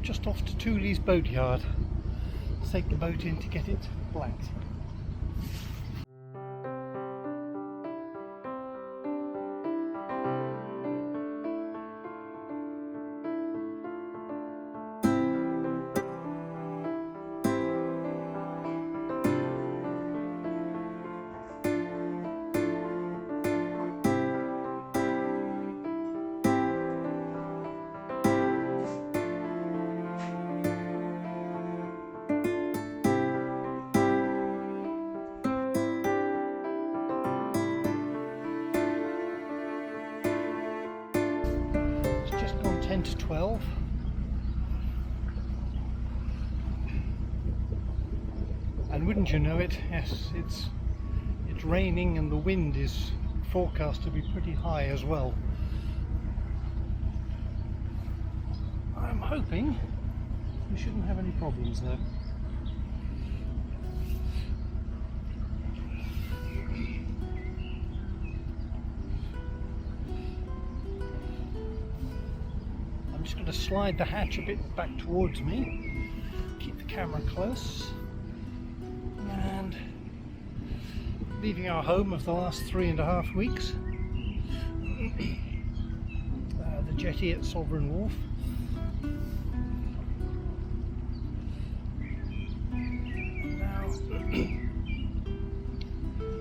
just off to Tooley's Boatyard. Let's take the boat in to get it blanked. Just gone 10 to 12. And wouldn't you know it, yes, it's raining and the wind is forecast to be pretty high as well. I'm hoping we shouldn't have any problems though. I'm just going to slide the hatch a bit back towards me, keep the camera close, and leaving our home of the last 3.5 weeks, the jetty at Sovereign Wharf. Now,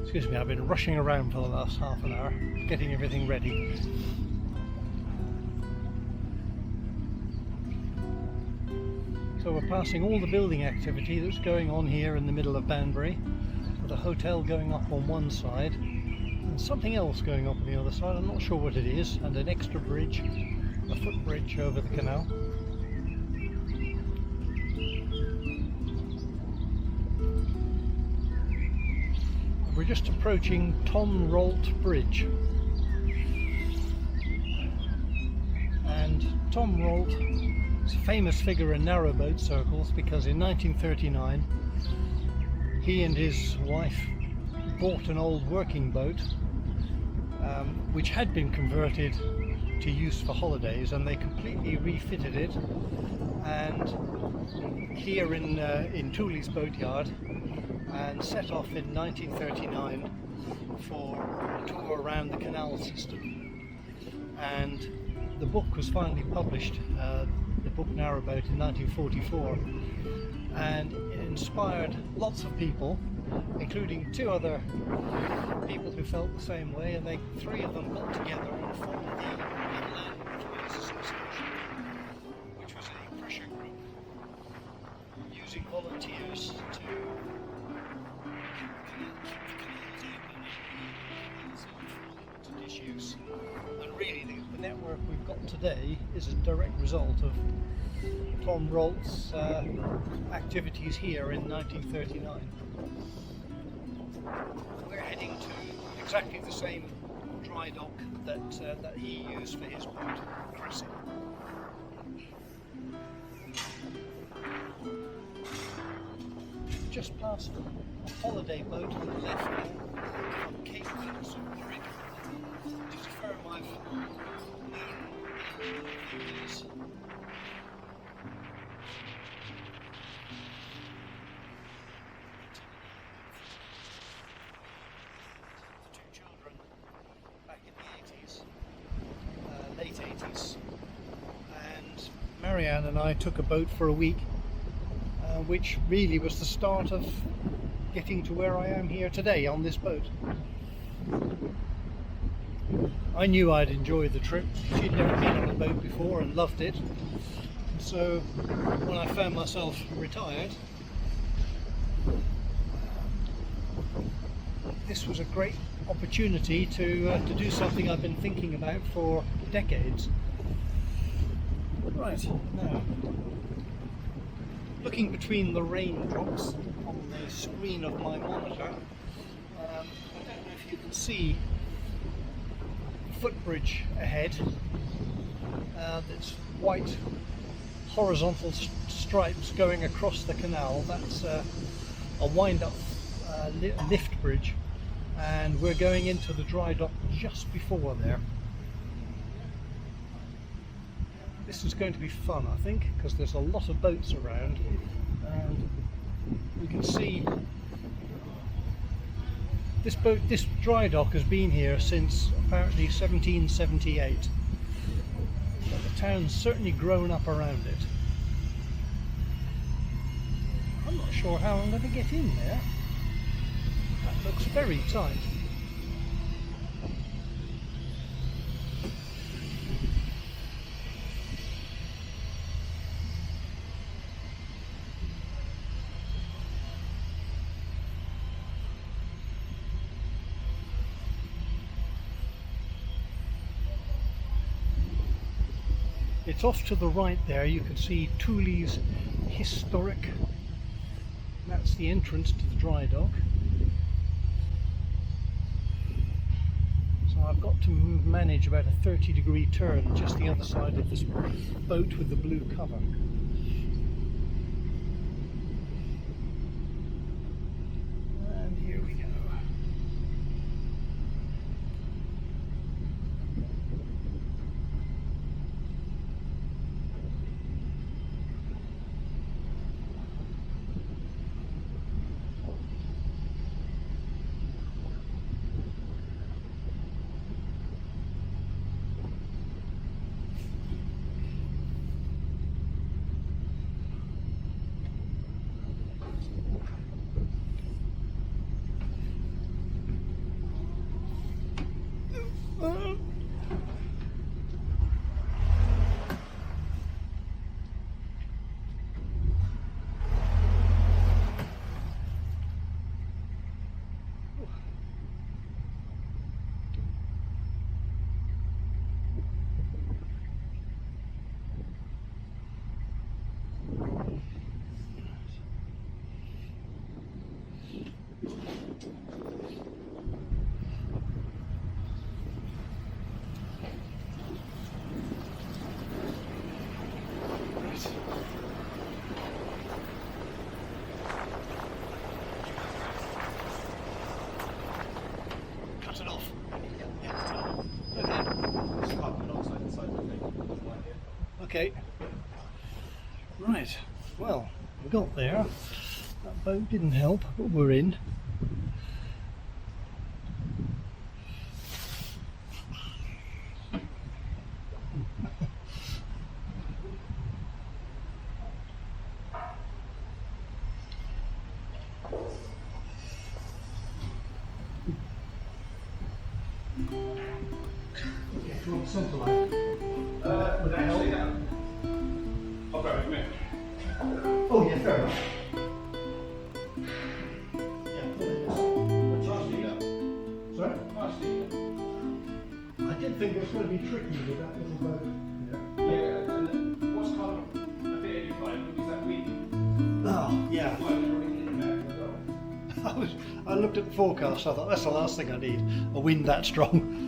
excuse me, I've been rushing around for the last half an hour, getting everything ready. So we're passing all the building activity that's going on here in the middle of Banbury, with a hotel going up on one side and something else going up on the other side. I'm not sure what it is, and an extra bridge, a footbridge over the canal. We're just approaching Tom Rolt Bridge, and Tom Rolt is a famous figure in narrowboat circles because in 1939 he and his wife bought an old working boat which had been converted to use for holidays, and they completely refitted it, and here in Tooley's Boatyard, and set off in 1939 for a tour around the canal system. And the book was finally published, the book Narrowboat, in 1944, and it inspired lots of people, including 2 other people who felt the same way, and 3 of them got together and formed the Canal Employees Association, which was a pressure group using volunteers to keep the canals open to disuse. And really the network we've got today is a direct result of Tom Rolt's activities here in 1939. We're heading to exactly the same dry dock that he used for his boat, Crescent. Just past a holiday boat on the left now, from Cape Banbury, which is a firm I've known for years. Late 80s, and Marianne and I took a boat for a week, which really was the start of getting to where I am here today on this boat. I knew I'd enjoy the trip. She'd never been on a boat before and loved it, and so when I found myself retired, this was a great opportunity to do something I've been thinking about for decades. Right, now, looking between the raindrops on the screen of my monitor, I don't know if you can see the footbridge ahead. That's white horizontal stripes going across the canal. That's a wind-up lift bridge, and we're going into the dry dock just before there. This is going to be fun, I think, because there's a lot of boats around, and we can see this dry dock has been here since apparently 1778. But the town's certainly grown up around it. I'm not sure how I'm going to get in there. That looks very tight. It's off to the right there, you can see Tooley's Historic. That's the entrance to the dry dock. So I've got to manage about a 30-degree turn just the other side of this boat with the blue cover. And here we go. Okay, right, well, we got there. That boat didn't help, but we're in. Centre line. Would that help? I'll grab it, come here. Oh yeah, fair enough. Sorry? I did think it was going to be tricky with that little boat. Yeah, and what's kind of a bit edified because that wind. Oh, yeah. I looked at the forecast, I thought that's the last thing I need, a wind that strong.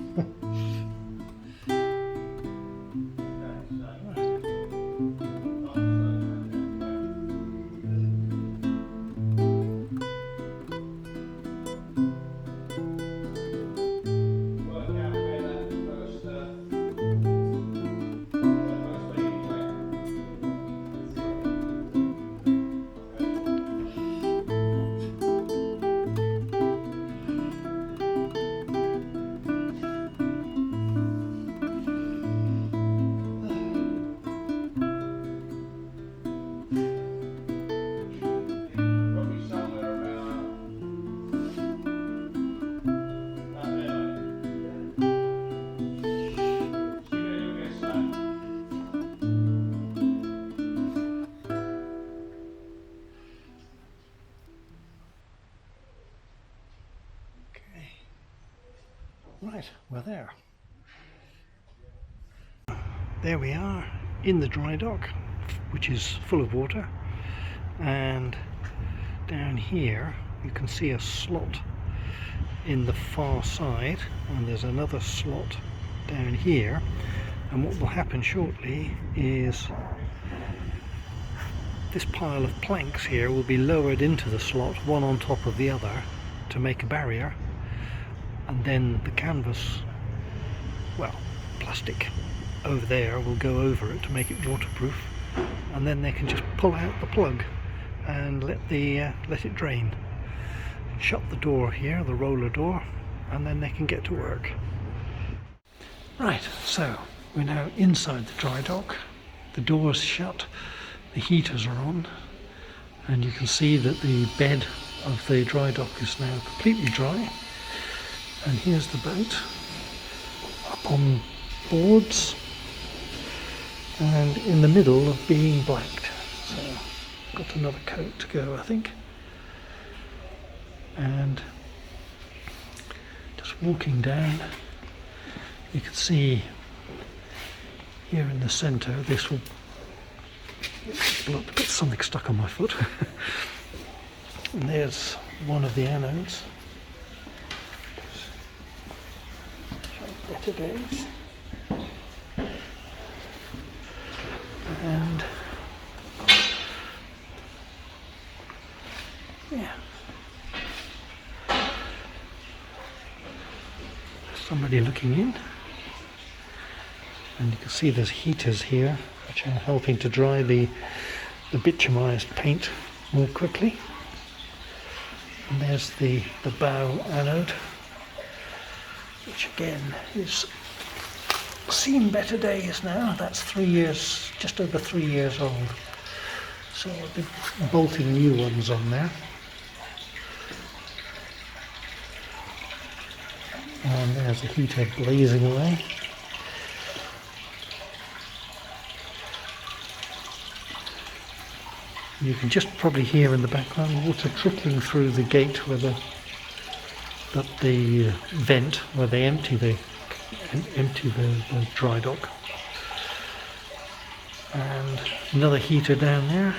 Right, we're there. There we are in the dry dock, which is full of water, and down here you can see a slot in the far side, and there's another slot down here, and what will happen shortly is this pile of planks here will be lowered into the slot, one on top of the other, to make a barrier, and then the canvas, well, plastic over there will go over it to make it waterproof, and then they can just pull out the plug and let it drain. Shut the door here, the roller door, and then they can get to work. Right, so we're now inside the dry dock. The door's shut, the heaters are on, and you can see that the bed of the dry dock is now completely dry. And here's the boat up on boards and in the middle of being blacked. So got another coat to go, I think. And just walking down, you can see here in the centre, this will got something stuck on my foot. And there's one of the anodes. Better days. And yeah, somebody looking in, and you can see there's heaters here which are helping to dry the bituminized paint more quickly. And there's the bow anode, which again is seen better days now. That's 3 years, just over 3 years old. So I'll be bolting new ones on there. And there's the heater blazing away. You can just probably hear in the background water trickling through the gate where the vent where they empty the dry dock. And another heater down there.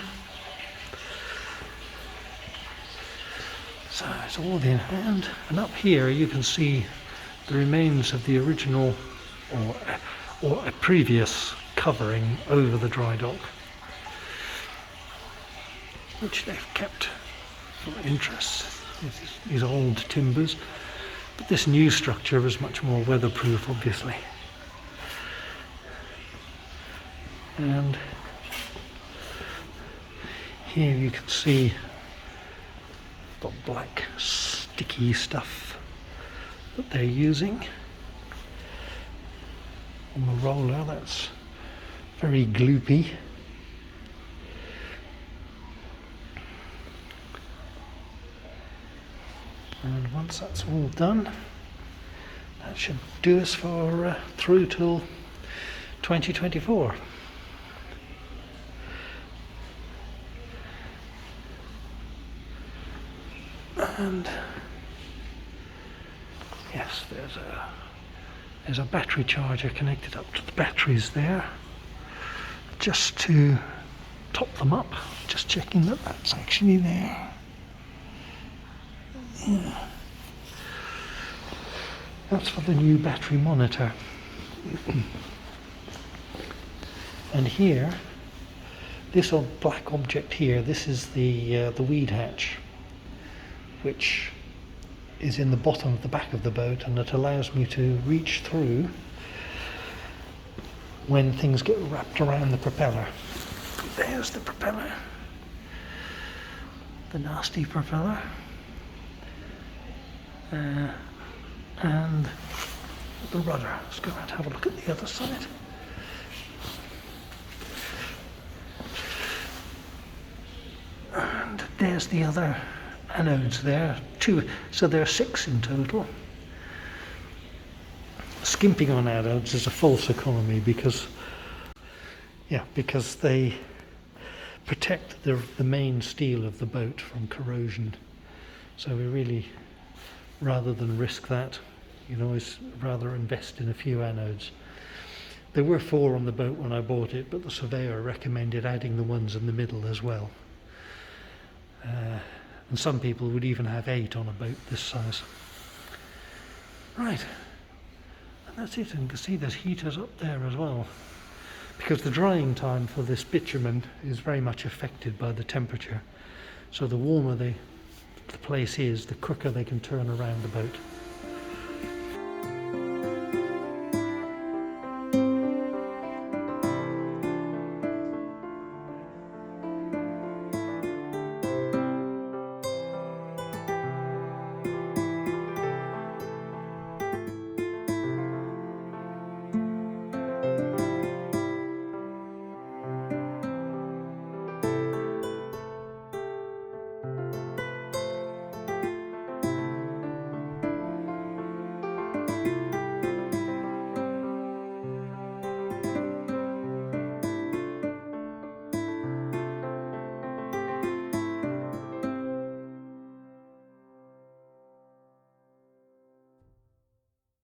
So it's all in hand. And up here you can see the remains of the original or a previous covering over the dry dock, which they've kept for interest. These old timbers, but this new structure is much more weatherproof, obviously. And here you can see the black sticky stuff that they're using on the roller. That's very gloopy. And once that's all done, that should do us for through till 2024. And yes, there's a battery charger connected up to the batteries there, just to top them up. Just checking that that's actually there. Yeah. That's for the new battery monitor. And here, this black object here, this is the weed hatch, which is in the bottom of the back of the boat, and it allows me to reach through when things get wrapped around the propeller. There's the propeller, the nasty propeller. And the rudder. Let's go and have a look at the other side. And there's the other anodes there, 2, so there are 6 in total. Skimping on anodes is a false economy because they protect the main steel of the boat from corrosion. So we really, rather than risk that, is rather invest in a few anodes. There were 4 on the boat when I bought it, but the surveyor recommended adding the ones in the middle as well. And some people would even have 8 on a boat this size. Right, and that's it. And you can see there's heaters up there as well, because the drying time for this bitumen is very much affected by the temperature. So the warmer the place is, the quicker they can turn around the boat.